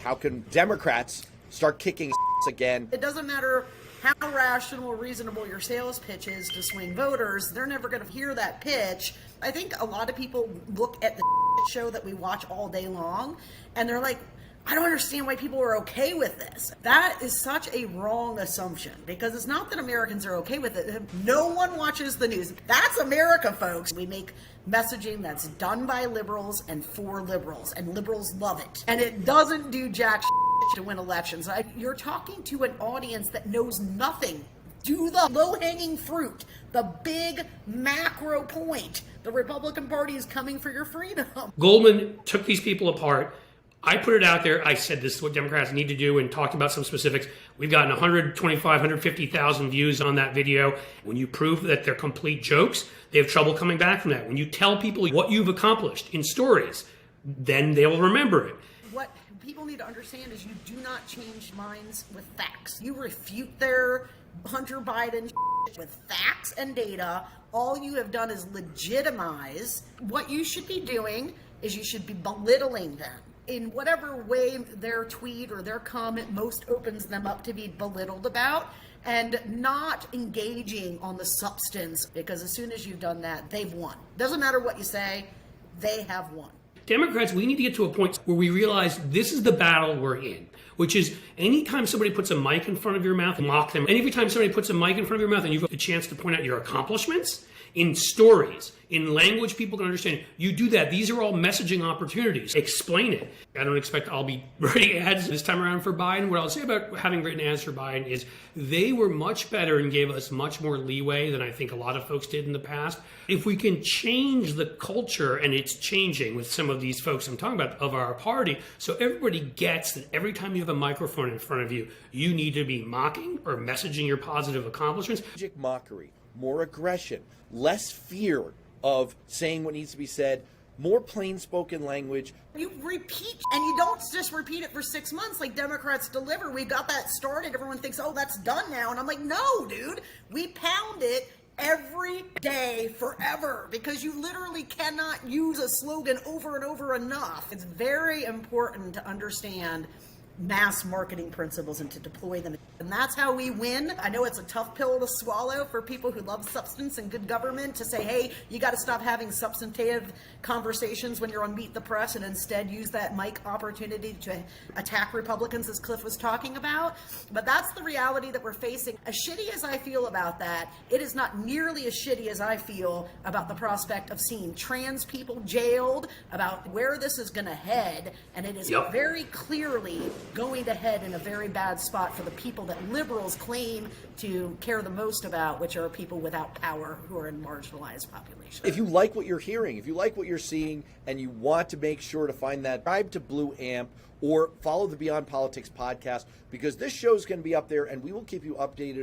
How can Democrats start kicking again? It doesn't matter how rational or reasonable your sales pitch is to swing voters, they're never going to hear that pitch. I think a lot of people look at the show that we watch all day long and they're like, I don't understand why people are okay with this. That is such a wrong assumption, because it's not that Americans are okay with it. No one watches the news. That's America, folks. We make messaging that's done by liberals and for liberals, and liberals love it. And it doesn't do jack to win elections. You're talking to an audience that knows nothing. Do the low-hanging fruit, the big macro point. The Republican Party is coming for your freedom. Goldman took these people apart. I put it out there. I said this is what Democrats need to do and talked about some specifics. We've gotten 125, 150,000 views on that video. When you prove that they're complete jokes, they have trouble coming back from that. When you tell people what you've accomplished in stories, then they will remember it. What people need to understand is you do not change minds with facts. You refute their Hunter Biden with facts and data. All you have done is legitimize. What you should be doing is you should be belittling them in whatever way their tweet or their comment most opens them up to be belittled about, and not engaging on the substance, because as soon as you've done that, they've won. Doesn't matter what you say, they have won. Democrats, we need to get to a point where we realize this is the battle we're in, which is anytime somebody puts a mic in front of your mouth, mock them. And every time somebody puts a mic in front of your mouth and you've got the chance to point out your accomplishments in stories, in language people can understand, you do that. These are all messaging opportunities. Explain it. I don't expect I'll be writing ads this time around for Biden. What I'll say about having written ads for Biden is they were much better and gave us much more leeway than I think a lot of folks did in the past. If we can change the culture, and it's changing with some of these folks I'm talking about of our party, so everybody gets that every time you have a microphone in front of you, you need to be mocking or messaging your positive accomplishments. Mockery, more aggression, less fear of saying what needs to be said, more plain-spoken language. You repeat, and you don't just repeat it for 6 months like Democrats deliver. We got that started. Everyone thinks, oh, that's done now. And I'm like, no, dude. We pound it every day forever, because you literally cannot use a slogan over and over enough. It's very important to understand mass marketing principles and to deploy them. And that's how we win. I know it's a tough pill to swallow for people who love substance and good government to say, hey, you got to stop having substantive conversations when you're on Meet the Press and instead use that mic opportunity to attack Republicans, as Cliff was talking about. But that's the reality that we're facing. As shitty as I feel about that, it is not nearly as shitty as I feel about the prospect of seeing trans people jailed, about where this is going to head. And it is very clearly going to head in a very bad spot for the people that liberals claim to care the most about, which are people without power who are in marginalized populations. If you like what you're hearing, if you like what you're seeing, and you want to make sure to find that, subscribe to Blue Amp or follow the Beyond Politics podcast, because this show is going to be up there and we will keep you updated